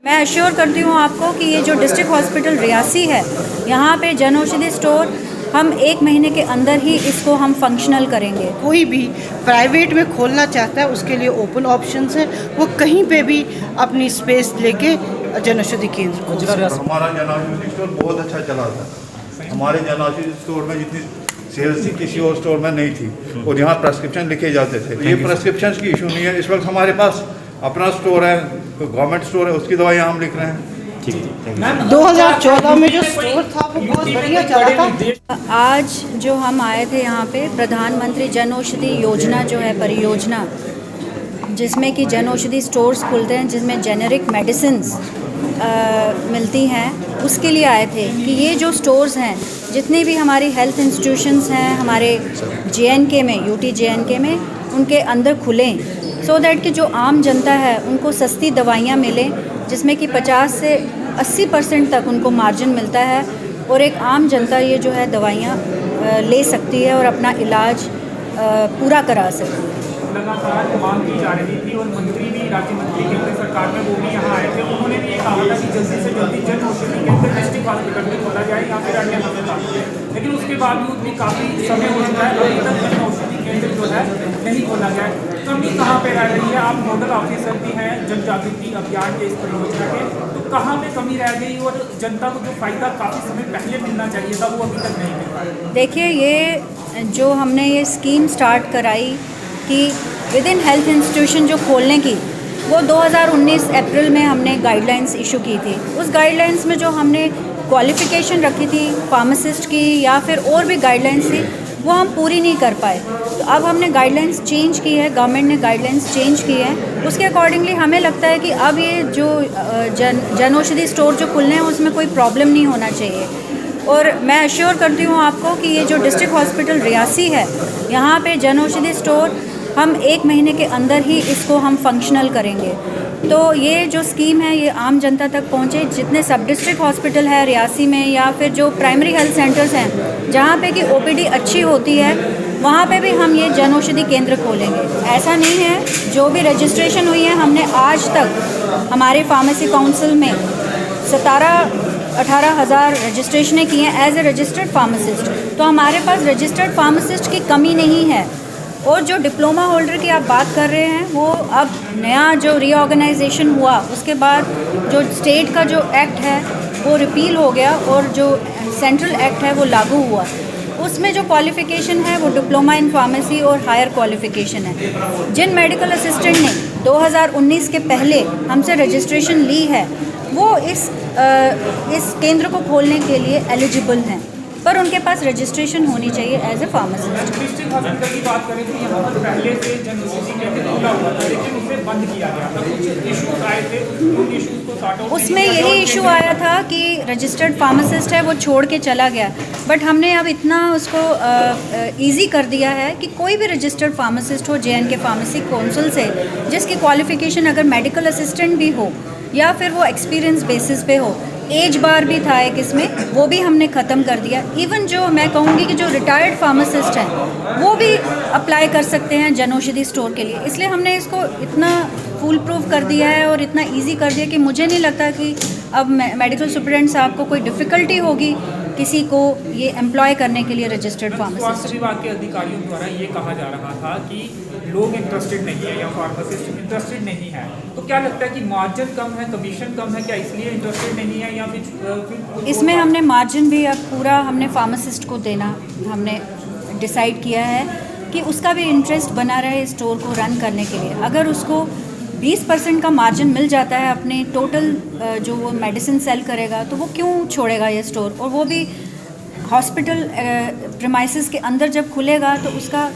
मैं अश्योर करती हूँ आपको कि ये जो डिस्ट्रिक्ट हॉस्पिटल रियासी है, यहाँ पे जन औषधि स्टोर हम 1 महीने के अंदर ही इसको हम फंक्शनल करेंगे। कोई भी प्राइवेट में खोलना चाहता है उसके लिए ओपन ऑप्शंस है, वो कहीं पे भी अपनी स्पेस लेके जन औषधि केंद्र खोल सकता है। हमारा जन औषधि स्टोर बहुत अच्छा चला था। हमारे जन औषधि स्टोर में जितनी सेल्स थी किसी और स्टोर में नहीं थी, और यहाँ प्रेस्क्रिप्शन लिखे जाते थे। ये प्रेस्क्रिप्शन की इशू नहीं है। इस वक्त हमारे पास अपना स्टोर है, गवर्नमेंट स्टोर है, उसकी दवाइयाँ हम लिख रहे हैं। ठीक है। 2014 में जो स्टोर था वो बहुत बढ़िया चला था। आज जो हम आए थे यहाँ पे प्रधानमंत्री जन औषधि योजना जो है परियोजना, जिसमें कि जन औषधि स्टोर्स खुलते हैं जिसमें जेनेरिक मेडिसिन्स मिलती हैं, उसके लिए आए थे कि ये जो स्टोर्स हैं जितने भी हमारी हेल्थ इंस्टीट्यूशंस हैं हमारे JNK में, UT JNK में, उनके अंदर खुलें सो दैट कि जो आम जनता है उनको सस्ती दवाइयाँ मिलें, जिसमें कि 50 से 80% तक उनको मार्जिन मिलता है और एक आम जनता ये जो है दवाइयाँ ले सकती है और अपना इलाज पूरा करा सकती है। लगातार मांग की जा रही थी और मंत्री भी, राज्य मंत्री केंद्र सरकार में वो भी यहाँ आए थे। उन्होंने भी ये कहा था कि जल्दी से जल्दी जन औषधि केंद्र डिस्ट्रिक्ट हॉस्पिटल में खोला जाए या फिर अन्य अस्पताल में, लेकिन उसके बावजूद भी काफ़ी समय हो चुका है, अभी तक जन औषधि केंद्र जो है नहीं खोला जाए। कमी कहाँ पे रह रही है? आप नोडल ऑफिसर भी हैं जन जागृति अभियान के इस परियोजना के, तो कहाँ पे कमी रह गई और जनता को जो फ़ायदा काफ़ी समय पहले मिलना चाहिए था वो अभी तक नहीं मिल रहा? देखिए, ये जो हमने ये स्कीम स्टार्ट कराई कि विद इन हेल्थ इंस्टीट्यूशन जो खोलने की, वो 2019 अप्रैल में हमने गाइडलाइंस इशू की थी। उस गाइडलाइंस में जो हमने क्वालिफ़िकेशन रखी थी फार्मासिस्ट की या फिर और भी गाइडलाइंस थी, वो हम पूरी नहीं कर पाए। तो अब हमने गाइडलाइंस चेंज की है, गवर्नमेंट ने गाइडलाइंस चेंज की है। उसके अकॉर्डिंगली हमें लगता है कि अब ये जो जन औषधि स्टोर जो खुलने हैं उसमें कोई प्रॉब्लम नहीं होना चाहिए। और मैं अश्योर करती हूँ आपको कि ये जो डिस्ट्रिक्ट हॉस्पिटल रियासी है, यहाँ पे जन औषधि स्टोर हम 1 महीने के अंदर ही इसको हम फंक्शनल करेंगे। तो ये जो स्कीम है ये आम जनता तक पहुँचे। जितने सब डिस्ट्रिक्ट हॉस्पिटल है रियासी में या फिर जो प्राइमरी हेल्थ सेंटर्स हैं जहाँ पे कि OPD अच्छी होती है, वहाँ पे भी हम ये जन औषधि केंद्र खोलेंगे। ऐसा नहीं है, जो भी रजिस्ट्रेशन हुई है हमने आज तक हमारे फार्मेसी काउंसिल में 17-18 हज़ार रजिस्ट्रेशनें की हैं एज ए रजिस्टर्ड फार्मासिस्ट। तो हमारे पास रजिस्टर्ड फार्मासिस्ट की कमी नहीं है। और जो डिप्लोमा होल्डर की आप बात कर रहे हैं, वो अब नया जो रीऑर्गेनाइजेशन हुआ उसके बाद जो स्टेट का जो एक्ट है वो रिपील हो गया और जो सेंट्रल एक्ट है वो लागू हुआ। उसमें जो क्वालिफ़िकेशन है वो डिप्लोमा इन फार्मेसी और हायर क्वालिफ़िकेशन है। जिन मेडिकल असिस्टेंट ने 2019 के पहले हमसे रजिस्ट्रेशन ली है वो इस केंद्र को खोलने के लिए एलिजिबल हैं, पर उनके पास रजिस्ट्रेशन होनी चाहिए as a pharmacist. District hospital की बात करें तो यहाँ पर पहले से जन औषधि केंद्र खुला हुआ था, लेकिन उसे बंद किया गया था। कुछ इश्यूज आए थे, उन इश्यूज को सॉर्ट आउट उसमें यही इशू आया था कि रजिस्टर्ड फार्मासिस्ट है वो छोड़ के चला गया, बट हमने अब इतना उसको ईजी कर दिया है कि कोई भी रजिस्टर्ड फार्मासिस्ट हो JNK फार्मेसी काउंसिल से, जिसकी क्वालिफ़िकेशन अगर मेडिकल असिस्टेंट भी हो या फिर वो एक्सपीरियंस बेसिस पे हो, एज बार भी था एक इसमें, वो भी हमने ख़त्म कर दिया। इवन जो मैं कहूँगी कि जो रिटायर्ड फार्मासिस्ट हैं वो भी अप्लाई कर सकते हैं जन औषधि स्टोर के लिए। इसलिए हमने इसको इतना फुल प्रूफ कर दिया है और इतना इजी कर दिया कि मुझे नहीं लगता कि अब मेडिकल सुपरिटेंडेंट साहब को कोई डिफ़िकल्टी होगी किसी को ये एम्प्लॉय करने के लिए रजिस्टर्ड फार्मासिस्ट। स्वास्थ्य विभाग के अधिकारियों द्वारा ये कहा जा रहा था कि लोग इंटरेस्टेड नहीं है या फार्मासिस्ट इंटरेस्टेड नहीं है, तो क्या लगता है कि मार्जिन कम है, कमीशन कम है, क्या इसलिए इंटरेस्टेड नहीं है या फिर इसमें हमने मार्जिन भी अब पूरा हमने फार्मासिस्ट को देना हमने डिसाइड किया है कि उसका भी इंटरेस्ट बना रहे स्टोर को रन करने के लिए। अगर उसको 20% का मार्जिन मिल जाता है अपने टोटल जो वो मेडिसिन सेल करेगा, तो वो क्यों छोड़ेगा ये स्टोर? और वो भी हॉस्पिटल प्रीमाइसेस के अंदर जब खुलेगा तो उसका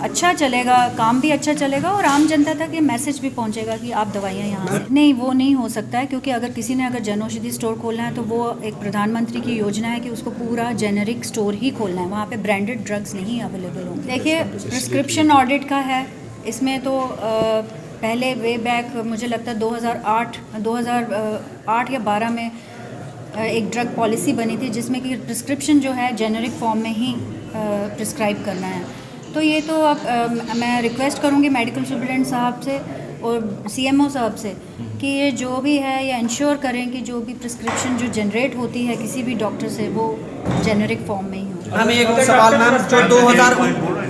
अच्छा चलेगा, काम भी अच्छा चलेगा और आम जनता तक ये मैसेज भी पहुंचेगा कि आप दवाइयाँ यहाँ से नहीं, वो नहीं हो सकता है। क्योंकि अगर किसी ने अगर जन औषधि स्टोर खोलना है तो वो एक प्रधानमंत्री की योजना है कि उसको पूरा जेनेरिक स्टोर ही खोलना है, वहाँ पे ब्रांडेड ड्रग्स नहीं अवेलेबल होंगे। देखिए, प्रिस्क्रिप्शन ऑडिट का है इसमें, तो पहले वे बैक मुझे लगता है 2008 या 12 में एक ड्रग पॉलिसी बनी थी जिसमें कि प्रिस्क्रिप्शन जो है जेनेरिक फॉर्म में ही प्रिस्क्राइब करना है। तो ये तो अब मैं रिक्वेस्ट करूँगी मेडिकल सुपरिटेंडेंट साहब से और CMO साहब से कि ये जो भी है ये इंश्योर करें कि जो भी प्रिस्क्रिप्शन जो जनरेट होती है किसी भी डॉक्टर से वो जेनेरिक फॉर्म में ही हो। मैम एक सवाल मैम, जो 2000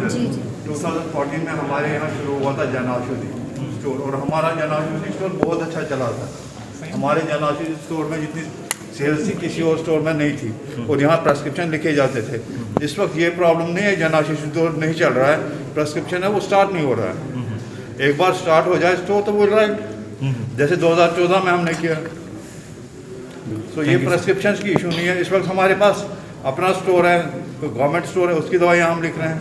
जी जी 2014 में हमारे यहाँ शुरू हुआ था जन औषधि स्टोर, और हमारा जन औषधि स्टोर बहुत अच्छा चला था। हमारे जन औषधि स्टोर में जितनी सेल्स थी किसी और स्टोर में नहीं थी, और यहाँ प्रेस्क्रिप्शन लिखे जाते थे। इस वक्त ये प्रॉब्लम नहीं है, जन औषधि स्टोर नहीं चल रहा है, प्रेस्क्रिप्शन है वो स्टार्ट नहीं हो रहा है। एक बार स्टार्ट हो जाए स्टोर तो वो राइट जैसे 2014 में हमने किया। तो ये प्रेस्क्रिप्शन की इशू नहीं है। इस वक्त हमारे पास अपना स्टोर है, गवर्नमेंट स्टोर है, उसकी दवाइयाँ हम लिख रहे हैं।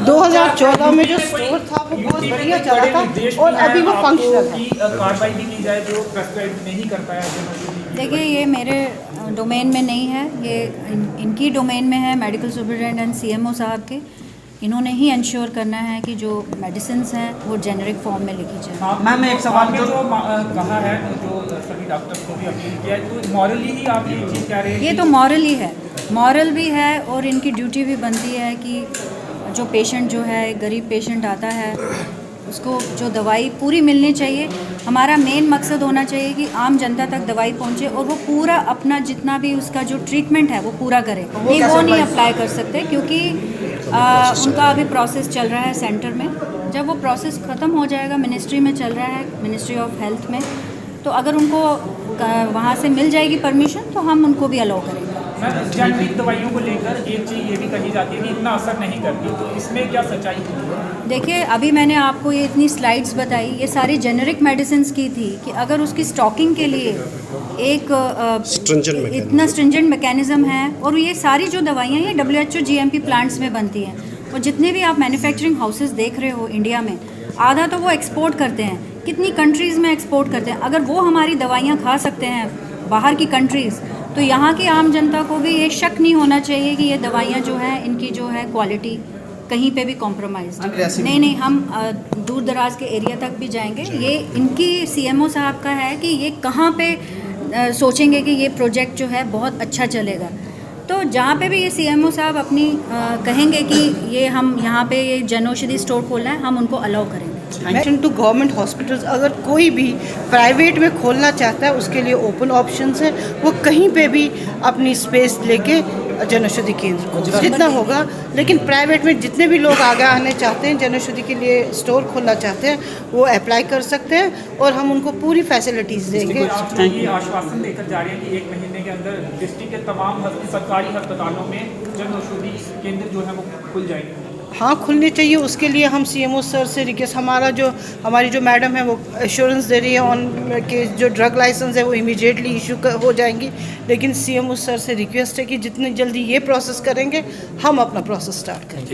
2014 में जो स्टोर था वो बहुत बढ़िया चला था, और अभी वो फंक्शनल है। कार्रवाई भी की जाए जो प्रेस्क्राइब नहीं कर पाया जनौषधि। देखिए ये मेरे डोमेन में नहीं है, ये इनकी डोमेन में है, मेडिकल सुपरिटेंडेंट सीएमओ साहब के। इन्होंने ही इंश्योर करना है कि जो मेडिसिन्स हैं वो जेनेरिक फॉर्म में लिखी जाए। मैम एक सवाल आपने जो कहा है, जो सभी डॉक्टर्स को भी अपील किया है, तो मॉरली ही आप ये चीज़ कह रहे हैं? ये तो मॉरल ही है, मॉरल भी है, और इनकी ड्यूटी भी बनती है कि जो पेशेंट जो है, गरीब पेशेंट आता है, उसको जो दवाई पूरी मिलनी चाहिए। हमारा मेन मकसद होना चाहिए कि आम जनता तक दवाई पहुंचे और वो पूरा अपना जितना भी उसका जो ट्रीटमेंट है वो पूरा करे। नहीं, वो नहीं अप्लाई कर सकते क्योंकि उनका अभी प्रोसेस चल रहा है सेंटर में। जब वो प्रोसेस ख़त्म हो जाएगा, मिनिस्ट्री में चल रहा है, मिनिस्ट्री ऑफ हेल्थ में, तो अगर उनको वहाँ से मिल जाएगी परमिशन तो हम उनको भी अलाउ करेंगे। जेनेरिक दवाइयों को लेकर एक चीज़ ये भी कही जाती है कि इतना असर नहीं करती, तो इसमें क्या सच्चाई है? देखिए अभी मैंने आपको ये इतनी स्लाइड्स बताई, ये सारी जेनेरिक मेडिसिन्स की थी कि अगर उसकी स्टॉकिंग के लिए एक इतना स्ट्रिंजेंट मैकेनिज्म है, और ये सारी जो दवाइयाँ ये WHO GMP प्लांट्स में बनती हैं, और जितने भी आप मैन्युफैक्चरिंग हाउसेस देख रहे हो इंडिया में, आधा तो वो एक्सपोर्ट करते हैं, कितनी कंट्रीज़ में एक्सपोर्ट करते हैं। अगर वो हमारी दवाइयाँ खा सकते हैं बाहर की कंट्रीज़, तो यहाँ की आम जनता को भी ये शक नहीं होना चाहिए कि ये दवाइयाँ जो हैं इनकी जो है क्वालिटी कहीं पे भी कॉम्प्रोमाइज़ नहीं। हम दूर दराज के एरिया तक भी जाएंगे। ये इनकी CMO साहब का है कि ये कहाँ पे सोचेंगे कि ये प्रोजेक्ट जो है बहुत अच्छा चलेगा। तो जहाँ पे भी ये CMO साहब अपनी कहेंगे कि ये हम यहाँ पे ये जनौषधि स्टोर खोलना है, हम उनको अलाउ करेंगे। मेंशन टू गवर्नमेंट हॉस्पिटल्स, अगर कोई भी प्राइवेट में खोलना चाहता है उसके लिए ओपन ऑप्शंस है। वो कहीं पे भी अपनी स्पेस लेके जनौषधि केंद्र को जितना होगा, लेकिन प्राइवेट में जितने भी लोग आगे आने चाहते हैं, जनौषधि के लिए स्टोर खोलना चाहते हैं, वो अप्लाई कर सकते हैं और हम उनको पूरी फैसिलिटीज़ देंगे। आप ये आश्वासन देकर जा रहे हैं कि 1 महीने के अंदर डिस्ट्रिक्ट के तमाम सरकारी अस्पतालों में जनौषधि केंद्र जो है वो खुल जाएंगे? हाँ, खुलने चाहिए। उसके लिए हम CMO सर से रिक्वेस्ट, हमारी जो मैडम है वो एश्योरेंस दे रही है ऑन के जो ड्रग लाइसेंस है वो इमीडिएटली इशू हो जाएंगी। लेकिन CMO सर से रिक्वेस्ट है कि जितनी जल्दी ये प्रोसेस करेंगे हम अपना प्रोसेस स्टार्ट करेंगे।